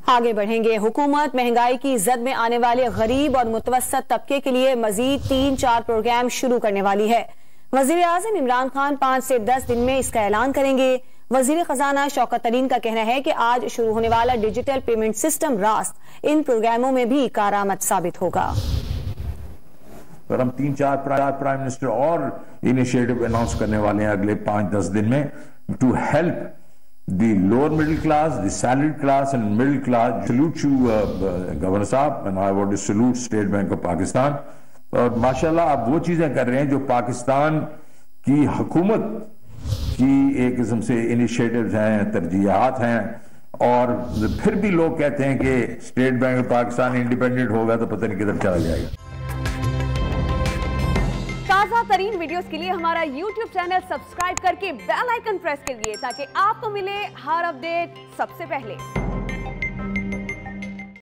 آگے بڑھیں گے۔ حکومت مہنگائی کی زد میں آنے والے غریب اور متوسط طبقے کے لیے مزید 3-4 پروگرام شروع کرنے والی ہے۔ وزیر اعظم عمران خان 5 سے 10 دن میں اس کا اعلان کریں گے۔ وزیر خزانہ شوکت ترین کا کہنا ہے کہ آج شروع ہونے والا ڈیجیٹل پیمنٹ سسٹم راست ان پروگراموں میں بھی کارآمد ثابت ہوگا۔ اور ہم 3-4 پرائم منسٹر اور انیشیٹو اناؤنس کرنے والے ہیں اگلے 5-10 دن میں to help the lower middle class, the salaried class and middle class. Salute to governor صاحب and I want to salute State Bank of Pakistan. اور ماشاءاللہ آپ وہ چیزیں کر رہے ہیں جو پاکستان کی حکومت کی ایک قسم سے انیشیٹوز ہیں, ترجیحات ہیں. اور پھر بھی لوگ کہتے ہیں کہ state Bank of Pakistan independent ہوگا تو پتہ نہیں کدھر چلا جائے گا. تازہ ترین ویڈیوز کے لیے ہمارا YouTube چینل سبسکرائب کر کے بیل آئیکن پریس کریے تاکہ آپ کو ملے ہر اپڈیٹ سب سے پہلے.